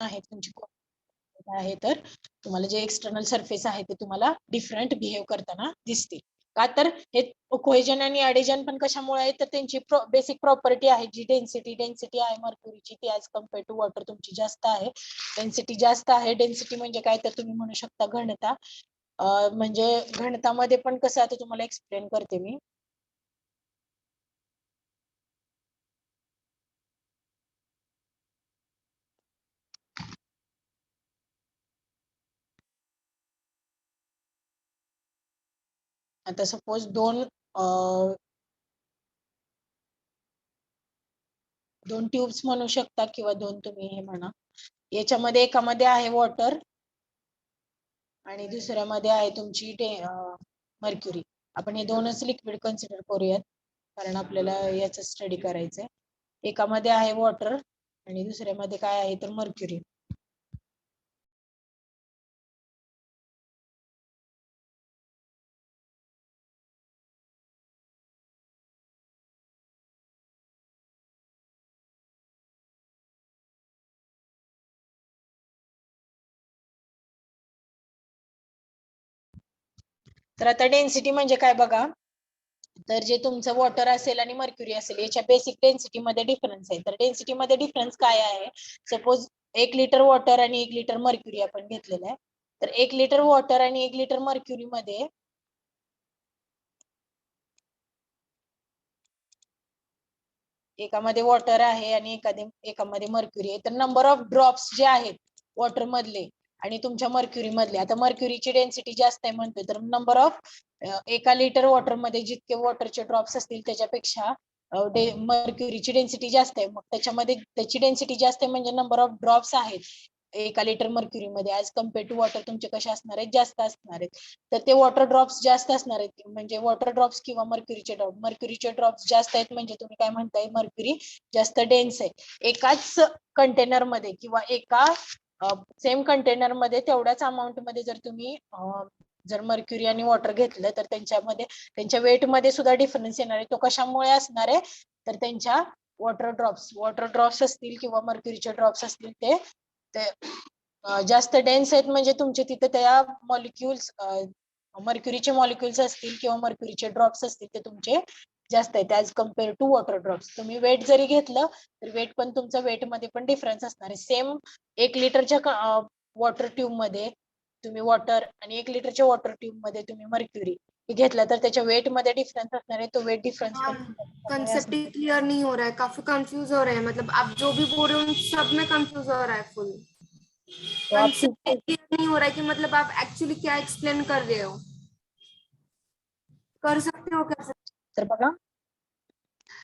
आहे तुमची आहे तर तुम्हाला जे एक्सटर्नल सरफेस आहे ते तुम्हाला डिफरंट बिहेव करताना दिसतील. का तर हे कोहेजन आणि ॲडेजन पण कशामुळे आहे तर त्यांची बेसिक प्रॉपर्टी आहे जी डेन्सिटी आहे मर्क्युरीची ती ॲज कम्पेअर टू वॉटर तुमची जास्त आहे. डेन्सिटी जास्त आहे. डेन्सिटी म्हणजे काय तर तुम्ही म्हणू शकता घनता. म्हणजे घनतामध्ये पण कसं आता तुम्हाला एक्सप्लेन करते मी. आता सपोज दोन ट्यूब्स म्हणू शकता किंवा दोन तुम्ही हे म्हणा. याच्यामध्ये एकामध्ये आहे वॉटर आणि दुसऱ्यामध्ये आहे तुमची मर्क्युरी. आपण हे दोनच लिक्विड कन्सिडर करूयात कारण आपल्याला याचा स्टडी करायचंय. एकामध्ये आहे वॉटर आणि दुसऱ्यामध्ये काय आहे तर मर्क्युरी. तर आता डेन्सिटी म्हणजे काय बघा. तर जे तुमचं वॉटर असेल आणि मर्क्युरी असेल याच्या बेसिक डेन्सिटी मध्ये डिफरन्स आहे. तर डेन्सिटी मध्ये डिफरन्स काय आहे. सपोज 1 लिटर वॉटर आणि 1 लिटर मर्क्युरी आपण घेतलेलं आहे. तर 1 लिटर वॉटर आणि 1 लिटर मर्क्युरी मध्ये एकामध्ये वॉटर आहे आणि एकामध्ये मर्क्युरी आहे. तर नंबर ऑफ ड्रॉप्स जे आहेत वॉटर मधले आणि तुमच्या मर्क्युरी मधले. आता मर्क्युरीची डेन्सिटी जास्त आहे म्हणतोय तर नंबर ऑफ एका लिटर वॉटर मध्ये जितके वॉटरचे ड्रॉप्स असतील त्याच्यापेक्षा मर्क्युरीची डेन्सिटी जास्त आहे. मग त्याच्यामध्ये त्याची डेन्सिटी जास्त आहे म्हणजे नंबर ऑफ ड्रॉप्स आहेत एका लिटर मर्क्युरी मध्ये ऍज कम्पेअर टू वॉटर तुमचे कसे असणार आहेत जास्त असणार आहेत. तर ते वॉटर ड्रॉप्स जास्त असणार आहेत म्हणजे वॉटर ड्रॉप्स किंवा मर्क्युरीचे ड्रॉप्स जास्त आहेत म्हणजे तुम्ही काय म्हणताय मर्क्युरी जास्त डेन्स आहे. एकाच कंटेनर मध्ये किंवा एका सेम कंटेनर मध्ये तेवढ्याच अमाऊंट मध्ये जर तुम्ही जर मर्क्युरी आणि वॉटर घेतलं तर त्यांच्या वेट मध्ये सुद्धा डिफरन्स येणार आहे. तो कशामुळे असणार आहे तर त्यांच्या वॉटर ड्रॉप्स असतील किंवा मर्क्युरीचे ड्रॉप्स असतील ते जास्त डेन्स आहेत म्हणजे तुमचे तिथे त्या मॉलिक्युल्स मर्क्युरीचे मॉलिक्युल्स असतील किंवा मर्क्युरीचे ड्रॉप्स असतील ते तुमचे जास्त आहेत as compared to water drops. तुम्ही वेट जरी घेतलं तर वेट पण तुमचं वेट मध्ये पण डिफरन्स असणार आहे. सेम 1 लिटरच्या वॉटर ट्यूब मध्ये तुम्ही वॉटर आणि 1 लिटरच्या वॉटर ट्यूब मध्ये तुम्ही मर्क्युरी घेतला तर त्याच्या वेट मध्ये डिफरन्स असणार है. तो वेट डिफरन्स कंसेप्ट ही क्लियर नहीं हो रहा है, काफी कंफ्यूज हो रहे हैं. मतलब आप जो भी बोल रहे हो उन सब में कंफ्यूज हो रहा है फुल. तो आप कंसेप्ट क्लियर नहीं हो रहा है कि मतलब आप एक्चुअली क्या एक्सप्लेन कर रहे हो. कर सकते हो कैसे. तर बघा.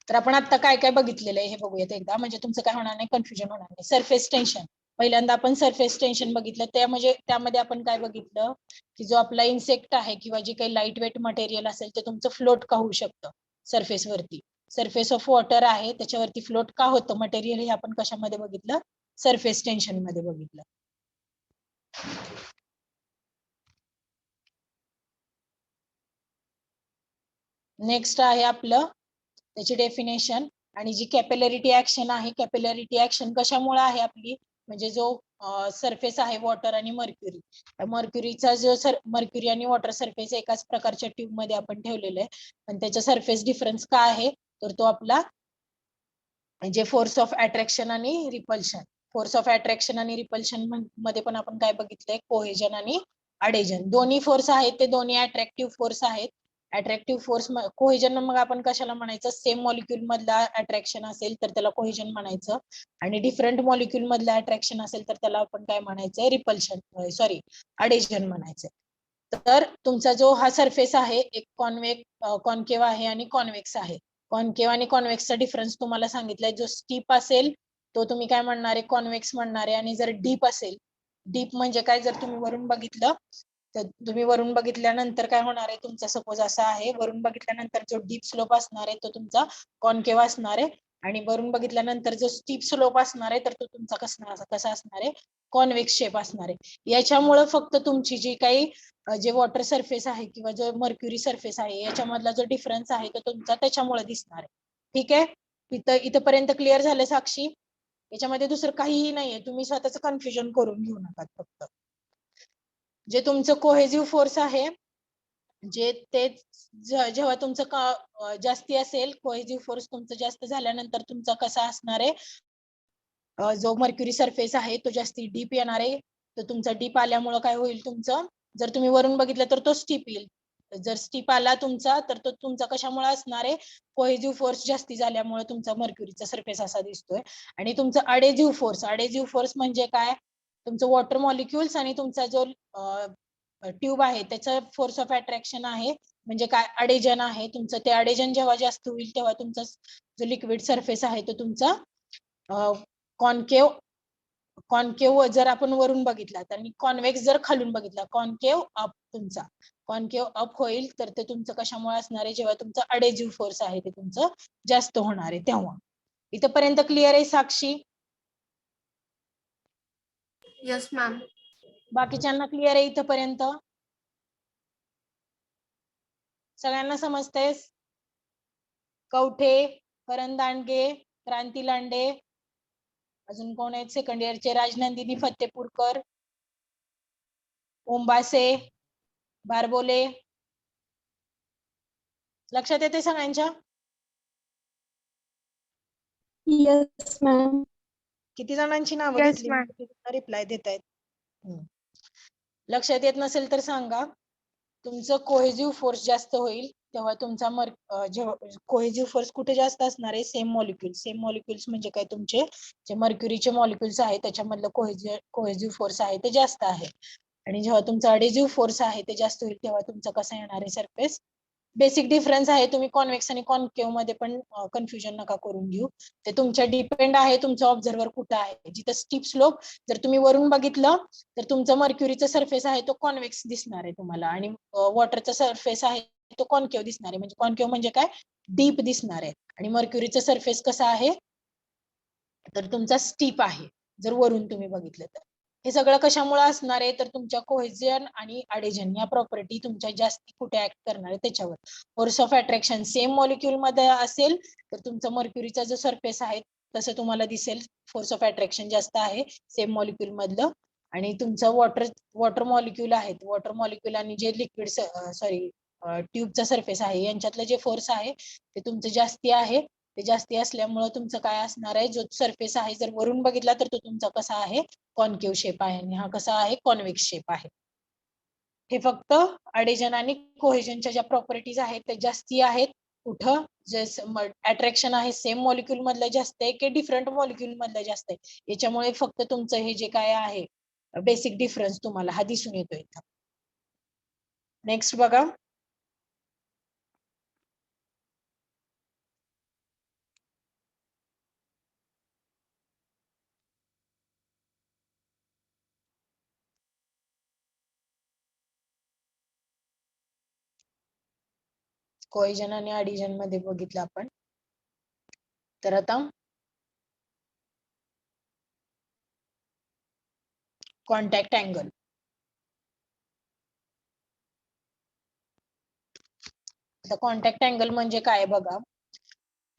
तर आपण आता काय काय बघितलेलं आहे हे बघूयात एकदा म्हणजे तुमचं काय होणार नाही कन्फ्युजन होणार नाही. सरफेस टेन्शन पहिल्यांदा आपण सरफेस टेन्शन बघितलं त्यामध्ये आपण काय बघितलं की जो आपला इन्सेक्ट आहे किंवा जे काही लाईट वेट मटेरियल असेल ते तुमचं फ्लोट का होऊ शकतं सरफेस वरती. सरफेस ऑफ वॉटर आहे त्याच्यावरती फ्लोट का होतं मटेरियल हे आपण कशामध्ये बघितलं सरफेस टेन्शन मध्ये बघितलं. नेक्स्ट आहे आपलं त्याची डेफिनेशन आणि जी कॅपिलॅरिटी ऍक्शन आहे कॅपिलॅरिटी ऍक्शन कशामुळे आहे आपली म्हणजे जो सरफेस आहे वॉटर आणि मर्क्युरीचा जो मर्क्युरी आणि वॉटर सरफेस एकाच प्रकारच्या ट्यूब मध्ये आपण ठेवलेलं आहे आणि त्याचा सरफेस डिफरन्स काय आहे तर तो आपला म्हणजे फोर्स ऑफ अट्रॅक्शन आणि रिपल्शन. फोर्स ऑफ अट्रॅक्शन आणि रिपल्शन मध्ये पण आपण काय बघितलंय कोहेजन आणि अडेजन दोन्ही फोर्स आहेत ते दोन्ही अट्रॅक्टिव्ह फोर्स आहेत. अट्रॅक्टिव्ह फोर्स कोहेजन मग आपण कशाला म्हणायचं सेम मॉलिक्युल मधला अट्रॅक्शन असेल तर त्याला कोहेजन म्हणायचं आणि डिफरंट मॉलिक्युल मधला अट्रॅक्शन असेल तर त्याला आपण काय म्हणायचं रिपल्शन अडेजन म्हणायचं. तर तुमचा जो हा सरफेस आहे एक कॉन्केव्ह आहे आणि कॉन्व्हेक्स आहे. कॉन्केव्ह आणि कॉन्व्हेक्सचा डिफरन्स तुम्हाला सांगितलाय जो स्टीप असेल तो तुम्ही काय म्हणणार आहे कॉन्व्हेक्स म्हणणार आहे आणि जर डीप असेल डीप म्हणजे काय जर तुम्ही वरून बघितलं तर तुम्ही वरून बघितल्यानंतर काय होणार आहे तुमचा सपोज असा आहे वरून बघितल्यानंतर जो डीप स्लोप असणार आहे तो तुमचा कॉन्केव्ह असणार आहे आणि वरून बघितल्यानंतर जो स्टीप स्लोप असणार आहे तर तो तुमचा कसा असणार आहे कॉन्व्हेक्स शेप असणार आहे. याच्यामुळे फक्त तुमची जी काही जे वॉटर सरफेस आहे किंवा जो मर्क्युरी सरफेस आहे याच्यामधला जो डिफरन्स आहे तो तुमचा त्याच्यामुळे दिसणार आहे. ठीक आहे इथपर्यंत क्लिअर झालं साक्षी. याच्यामध्ये दुसरं काहीही नाहीये, तुम्ही स्वतःच कन्फ्युजन करून घेऊ नका. फक्त जे तुमचं कोहेसिव्ह फोर्स आहे, जे ते जेव्हा तुमचं जास्ती असेल, कोहेसिव्ह फोर्स तुमचं जास्त झाल्यानंतर तुमचा कसा असणार आहे, जो मर्क्युरी सरफेस आहे तो जास्ती डीप येणार आहे. तर तुमचा डीप आल्यामुळे काय होईल, तुमचं जर तुम्ही वरून बघितलं तर तो स्टीप येईल. जर स्टीप आला तुमचा, तर तो तुमचा कशामुळे असणार आहे, कोहेसिव्ह फोर्स जास्ती झाल्यामुळे तुमचा मर्क्युरीचा सरफेस असा दिसतोय. आणि तुमचं अडेझिव्ह फोर्स म्हणजे काय, तुमचं वॉटर मॉलिक्युल्स आणि तुमचा जो ट्यूब आहे त्याचा फोर्स ऑफ अट्रॅक्शन आहे. म्हणजे काय, अडेजन आहे तुमचं, ते अडेजन जेव्हा जास्त होईल तेव्हा तुमचा जो लिक्विड सरफेस आहे तो तुमचा कॉन्केव कॉन्केव जर आपण वरून बघितला, तर कॉन्व्हेक्स जर खालून बघितला, कॉन्केव अप तुमचा कॉन्केव अप होईल. तर ते तुमचं कशामुळे असणार आहे, जेव्हा तुमचं अडेझिव्ह फोर्स आहे ते तुमचं जास्त होणार आहे तेव्हा. इथपर्यंत क्लिअर आहे साक्षी? Yes ma'am. बाकीच्यांना क्लिअर आहे इथपर्यंत? सगळ्यांना समजतंय? कवठे, करण दांडगे, क्रांती लांडे, अजून कोण आहेत सेकंड इयरचे, राजनंदिनी फतेपूरकर, ओंबासे, बारबोले, लक्षात येते सगळ्यांच्या? Yes ma'am. किती जणांची नावं Yes, घेतली, ma'am. रिप्लाय देत आहेत? लक्षात येत नसेल तर सांगा. तुमचं कोहेसिव्ह फोर्स जास्त होईल तेव्हा तुमचा कोहेसिव्ह फोर्स कुठे जास्त असणार आहे, सेम मॉलिक्युल्स म्हणजे काय, तुमचे जे मर्क्युरीचे मॉलिक्युल्स आहे त्याच्यामधलं कोहेसिव्ह फोर्स आहे ते जास्त आहे. आणि जेव्हा तुमचा अडेझिव्ह फोर्स आहे ते जास्त होईल तेव्हा तुमचं कसं येणार आहे सरफेस. बेसिक डिफरन्स आहे, तुम्ही कॉन्व्हेक्स आणि कॉन्केव्ह मध्ये पण कन्फ्युजन नका करून घेऊ. ते तुमच्या डिपेंड आहे तुमचं ऑब्झर्वर कुठं आहे. जिथं स्टीप स्लोप जर तुम्ही वरून बघितलं तर तुमचं मर्क्युरीचा सरफेस आहे तो कॉन्व्हेक्स दिसणार आहे तुम्हाला, आणि वॉटरचा सरफेस आहे तो कॉन्केव्ह दिसणार आहे. म्हणजे कॉन्केव्ह म्हणजे काय, डीप दिसणार आहे. आणि मर्क्युरीचा सरफेस कसा आहे, तर तुमचा स्टीप आहे जर वरून तुम्ही बघितलं तर. हे सगळं कशामुळे असणार आहे, तर तुमच्या कोहेजन आणि अडेजन या प्रॉपर्टी तुमच्या जास्ती कुठे ऍक्ट करणार आहे त्याच्यावर. Force of attraction same molecule मध्ये असेल तर तुमचा मर्क्युरीचा जो सरफेस आहे तसं तुम्हाला दिसेल, फोर्स ऑफ अट्रॅक्शन जास्त आहे सेम मॉलिक्युल मधलं. आणि तुमचं वॉटर मॉलिक्युल आहेत, वॉटर मॉलिक्युल आणि जे लिक्विड ट्यूबचा सरफेस आहे यांच्यातलं जे फोर्स आहे ते तुमचं जास्ती आहे. ते जास्ती असल्यामुळे तुमचं काय असणार आहे, जो सरफेस आहे जर वरून बघितला तर तो तुमचा कसा आहे, कॉन्केव्ह शेप आहे, आणि हा कसा आहे, कॉन्व्हेक्स शेप आहे. हे फक्त अडेजन आणि कोहेजनच्या ज्या प्रॉपर्टीज आहेत ते जास्ती आहेत. कुठं जे अट्रॅक्शन आहे सेम मॉलिक्युल मधलं जास्त आहे की डिफरंट मॉलिक्युल मधलं जास्त आहे, याच्यामुळे फक्त तुमचं हे जे काय आहे बेसिक डिफरन्स तुम्हाला हा दिसून येतो इथं. नेक्स्ट बघा, कोहेजन आणि अडिजन मध्ये बघितलं आपण. तर आता कॉन्टॅक्ट अँगल. आता कॉन्टॅक्ट अँगल म्हणजे काय बघा,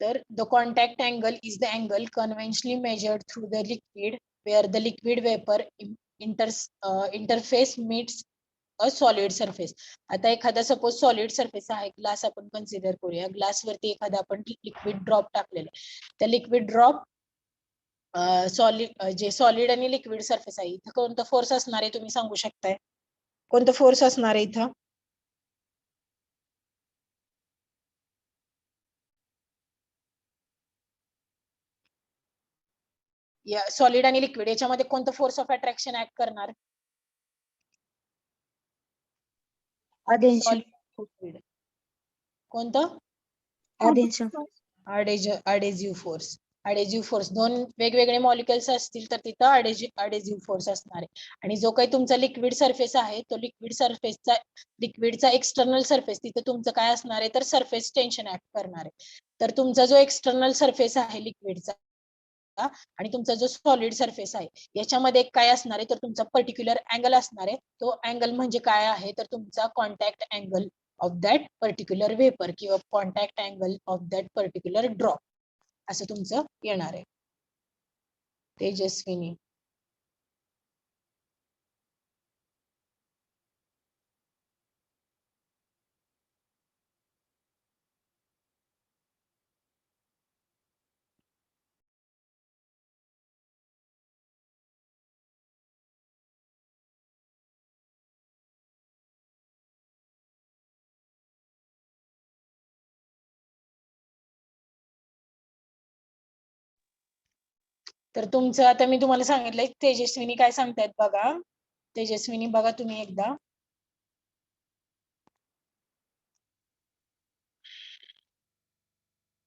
तर the contact angle is the angle conventionally measured through the liquid where the liquid vapour interface meets a solid surface. आता एखादा सपोज सॉलिड सरफेस आहे, ग्लास आपण कन्सिडर करूया, ग्लास वरती एखादा आपण लिक्विड ड्रॉप टाकलेलं आहे, त्या लिक्विड ड्रॉप जे सॉलिड आणि लिक्विड सरफेस आहे इथं कोणतं फोर्स असणार आहे तुम्ही सांगू शकताय, कोणतं फोर्स असणार आहे इथं? या सॉलिड आणि लिक्विड याच्यामध्ये कोणतं फोर्स ऑफ अट्रॅक्शन ऍक्ट करणार? अटेन्शन. लिक्विड कोणतं? अटेन्शन. अडेझिव्ह फोर्स. अडेझिव्ह फोर्स दोन वेगवेगळे मॉलिक्युल्स असतील तर तिथं अडेझिव्ह फोर्स असणार आहे. आणि जो काही तुमचा लिक्विड सरफेस आहे तो लिक्विडचा एक्सटर्नल सरफेस तिथे तुमचं काय असणार आहे, तर सरफेस टेन्शन ऍक्ट करणार आहे. तर तुमचा जो एक्सटर्नल सरफेस आहे लिक्विडचा आणि तुमचा जो सॉलिड सरफेस आहे याच्यामध्ये काय असणार आहे, तर तुमचा पर्टिक्युलर अँगल असणार आहे. तो अँगल म्हणजे काय आहे, तर तुमचा contact angle of that particular vapour किंवा contact angle of that particular drop असं तुमचं येणार आहे. तेजस्विनी. तर तुमचं आता मी तुम्हाला सांगितलंय, तेजस्विनी काय सांगतायत बघा. तेजस्विनी बघा तुम्ही एकदा.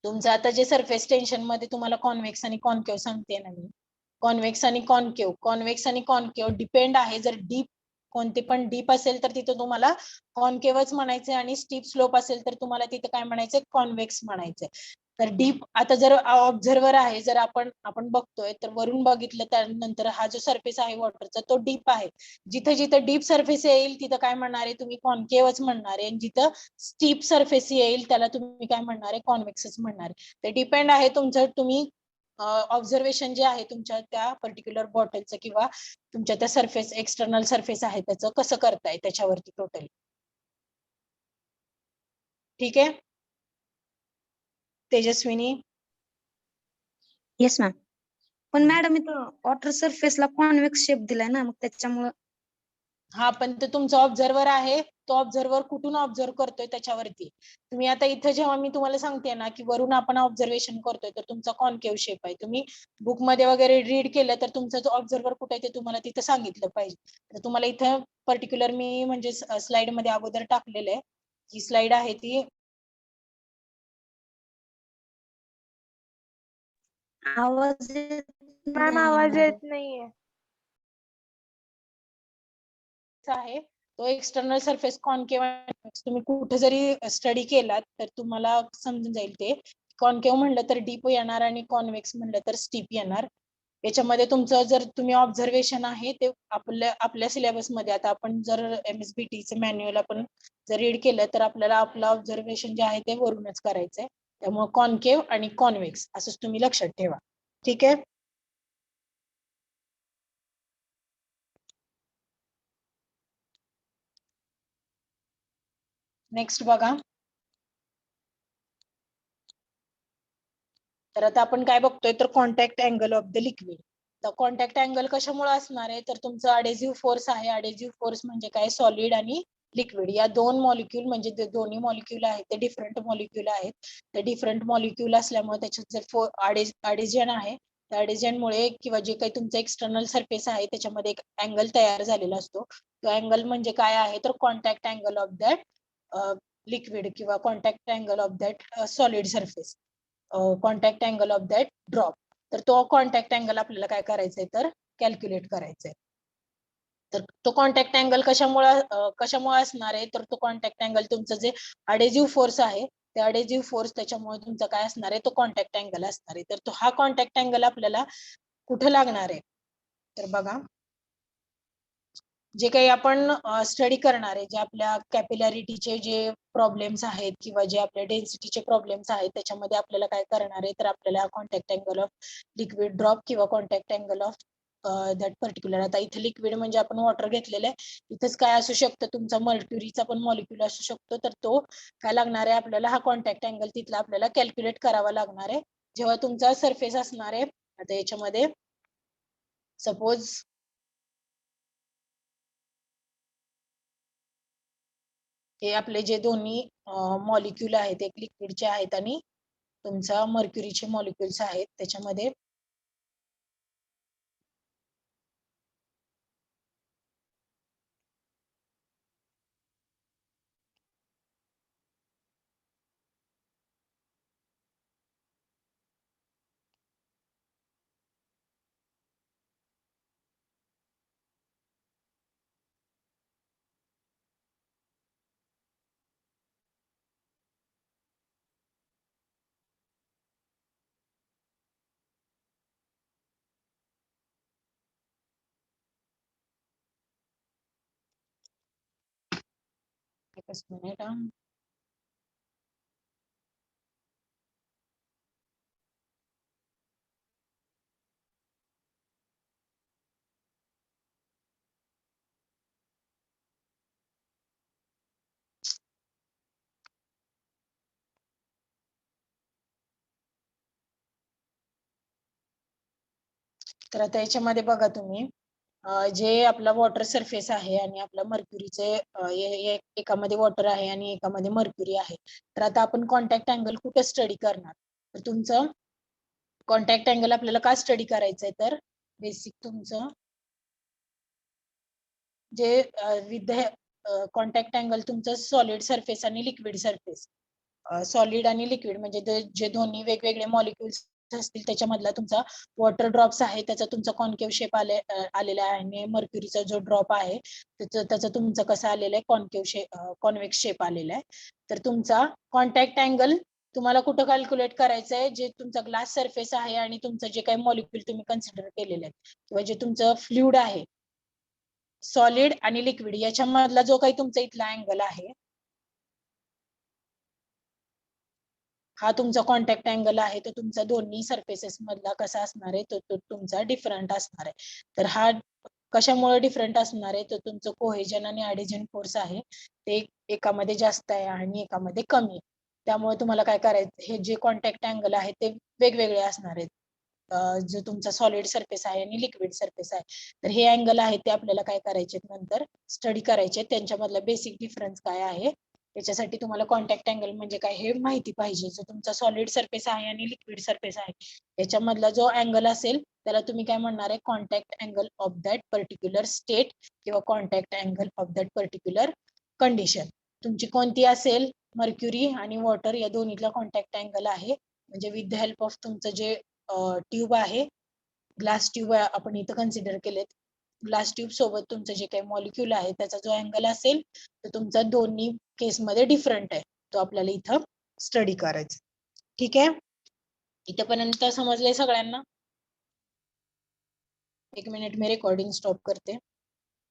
तुमचं आता जे सरफेस टेन्शन मध्ये तुम्हाला कॉन्व्हेक्स आणि कॉन्केव्ह सांगते ना मी, कॉन्व्हेक्स आणि कॉन्केव्ह डिपेंड आहे. जर डीप कोणते पण डीप असेल तर तिथं तुम्हाला कॉन्केव्हच म्हणायचंय, आणि स्टीप स्लोप असेल तर तुम्हाला तिथं काय म्हणायचंय, कॉन्व्हेक्स म्हणायचंय. तर डीप, आता जर ऑब्झर्वर आहे, जर आपण बघतोय तर वरून बघितलं त्यानंतर हा जो सरफेस आहे वॉटरचा तो डीप आहे. जिथं जिथं डीप सरफेस येईल तिथं काय म्हणणार आहे तुम्ही, कॉन्केव्हच म्हणणार आहे. आणि जिथं स्टीप सरफेस येईल त्याला तुम्ही काय म्हणणार आहे, कॉन्व्हेक्सच म्हणणार आहे. ते डिपेंड आहे तुमचं, तुम्ही ऑब्झर्वेशन जे आहे तुमच्या त्या पर्टिक्युलर बॉटलचं किंवा तुमच्या त्या सरफेस, एक्सटर्नल सरफेस आहे त्याचं कसं करताय त्याच्यावरती टोटली. ठीक आहे तेजस्विनी. Yes ma'am. पण मॅडम इथं वॉटर सरफेसला कॉन्व्हेक्स शेप दिलाय ना, मग त्याच्यामुळं. हा, पण ते तुमचा ऑब्झर्वर आहे, तो ऑब्झर्वर कुठून ऑब्झर्व करतोय त्याच्यावरती. तुम्ही आता इथं जेव्हा मी तुम्हाला सांगते ना की वरून आपण ऑब्झर्वेशन करतोय तर तुमचा कॉन्केव्ह शेप आहे. तुम्ही बुक मध्ये वगैरे रीड केलं तर तुमचा जो ऑब्झर्वर कुठे आहे ते तुम्हाला तिथं सांगितलं पाहिजे. तर तुम्हाला इथं पर्टिक्युलर मी म्हणजे स्लाइड मध्ये अगोदर टाकलेलं आहे. जी स्लाइड आहे ती आवाज येत मॅम नाहीये आवाज मॅडम. येत नाहीये. आहे तो एक्सटर्नल सरफेस कॉन्केव्ह. तुम्ही कुठे जरी स्टडी केलात तर तुम्हाला समजून जाईल ते. कॉन्केव्ह म्हणलं तर डीप येणार आणि कॉन्व्हेक्स म्हणलं तर स्टीप येणार. याच्यामध्ये तुमचं जर तुम्ही ऑब्झर्वेशन आहे ते आपल्या सिलेबस मध्ये, आता आपण जर MSBT चं मॅन्युअल आपण जर रीड केलं तर आपल्याला आपलं ऑब्झर्वेशन जे आहे ते वरूनच करायचंय. त्यामुळे कॉन्केव्ह आणि कॉन्व्हेक्स असंच तुम्ही लक्षात ठेवा. ठीक आहे. नेक्स्ट बघा. तर आता आपण काय बघतोय तर contact angle of the liquid. तर कॉन्टॅक्ट अँगल कशामुळे असणार आहे तर तुमचं अडेसिव्ह फोर्स आहे. अडेसिव्ह फोर्स म्हणजे काय, सॉलिड आणि लिक्विड या दोन मॉलिक्यूल, म्हणजे जे दोन्ही मॉलिक्यूल आहेत ते डिफरंट मॉलिक्यूल आहेत. ते डिफरंट मॉलिक्यूल असल्यामुळे त्याच्यात जर अडेजन आहे, त्या अडेजनमुळे किंवा जे काही तुमचं एक्सटर्नल सरफेस आहे त्याच्यामध्ये एक अँगल तयार झालेला असतो. तो अँगल म्हणजे काय आहे तर contact angle of that liquid किंवा contact angle of that solid surface, contact angle of that drop. तर तो कॉन्टॅक्ट अँगल आपल्याला काय करायचंय तर कॅल्क्युलेट करायचंय. तर तो कॉन्टॅक्ट अँगल कशामुळे असणार आहे तर तो कॉन्टॅक्ट अँगल तुमचं जे अडेसिव्ह फोर्स आहे, ते अडेसिव्ह फोर्स त्याच्यामुळे तुमचा काय असणार आहे तो कॉन्टॅक्ट अँगल असणार आहे. तर तो हा कॉन्टॅक्ट अँगल आपल्याला कुठे लागणार आहे तर बघा, जे काही आपण स्टडी करणार आहे, जे आपल्या कॅपिलॅरिटीचे जे प्रॉब्लेम्स आहेत किंवा जे आपल्या डेन्सिटीचे प्रॉब्लेम्स आहेत त्याच्यामध्ये आपल्याला काय करणार आहे तर आपल्याला contact angle of liquid drop किंवा contact angle of that particular, आता इथे लिक्विड म्हणजे आपण वॉटर घेतलेलं आहे, इथेच काय असू शकतं तुमचा मर्क्युरीचा पण मॉलिक्युल असू शकतो. तर तो काय लागणार आहे आपल्याला, हा कॉन्टॅक्ट अँगल तिथला आपल्याला कॅल्क्युलेट करावा लागणार आहे जेव्हा तुमचा सरफेस असणार आहे. आता याच्यामध्ये सपोज हे आपले जे दोन्ही मॉलिक्यूल आहेत एक लिक्विडचे आहेत आणि तुमचा मर्क्युरीचे मॉलिक्युल्स आहेत, त्याच्यामध्ये एकच मिनिट हा. तर आता याच्यामध्ये बघा तुम्ही जे आपला वॉटर सरफेस आहे आणि आपला मर्क्युरीचे एकामध्ये वॉटर आहे आणि एकामध्ये मर्क्युरी आहे. तर आता आपण कॉन्टॅक्ट अँगल कुठे स्टडी करणार? तर तुमचं कॉन्टॅक्ट अँगल आपल्याला का स्टडी करायचंय तर बेसिक तुमचं जे विथ कॉन्टॅक्ट अँगल तुमचं सॉलिड सरफेस आणि लिक्विड सरफेस सॉलिड आणि लिक्विड म्हणजे जे दोन्ही वेगवेगळे मॉलिक्युल्स असतील त्याच्यामधला तुमचा वॉटर ड्रॉप्स आहे त्याचा तुमचा कॉन्केव्ह शेप आलेला आहे आणि मर्क्युरीचा जो ड्रॉप आहे त्याचं तुमचं कसं आलेलं आहे कॉन्केव्ह शेप कॉन्व्हेक्स शेप आलेला आहे. तर तुमचा कॉन्टॅक्ट अँगल तुम्हाला कुठं कॅल्क्युलेट करायचं आहे जे तुमचा ग्लास सरफेस आहे आणि तुमचं जे काही मॉलिक्युल तुम्ही कन्सिडर केलेले आहेत किंवा जे तुमचं फ्लुइड आहे सॉलिड आणि लिक्विड याच्यामधला जो काही तुमचा इथला अँगल आहे हा तुमचा कॉन्टॅक्ट अँगल आहे तो तुमचा दोन्ही सरफेसेस मधला कसा असणार आहे तो तुमचा डिफरंट असणार आहे. तर हा कशामुळे डिफरंट असणार आहे तर तुमचं कोहेजन आणि ऍडिजन फोर्स आहे ते एकामध्ये जास्त आहे आणि एकामध्ये कमी आहे. त्यामुळे तुम्हाला काय करायचं हे जे कॉन्टॅक्ट अँगल आहे ते वेगवेगळे असणार आहेत. जो तुमचा सॉलिड सरफेस आहे आणि लिक्विड सरफेस आहे तर हे अँगल आहे ते आपल्याला काय करायचे नंतर स्टडी करायचे त्यांच्यामधला बेसिक डिफरन्स काय आहे त्याच्यासाठी तुम्हाला कॉन्टॅक्ट अँगल म्हणजे काय हे माहिती पाहिजे. जो तुमचा सॉलिड सरफेस आहे आणि लिक्विड सरफेस आहे याच्यामधला जो अँगल असेल त्याला तुम्ही काय म्हणणार आहे contact angle of that particular state किंवा contact angle of that particular condition. तुमची कोणती असेल मर्क्युरी आणि वॉटर या दोन्हीतला कॉन्टॅक्ट अँगल आहे म्हणजे विथ द हेल्प ऑफ तुमचं जे ट्यूब आहे ग्लास ट्यूब आपण इथं कन्सिडर केलेत ग्लास ट्यूब सोबत तुमचं जे काही मॉलिक्युल आहे त्याचा जो अँगल असेल तर तुमचा दोन्ही केसमध्ये डिफरंट आहे तो आपल्याला इथं स्टडी करायचा. ठीक आहे इथपर्यंत समजलंय सगळ्यांना? एक मिनिट मी रेकॉर्डिंग स्टॉप करते.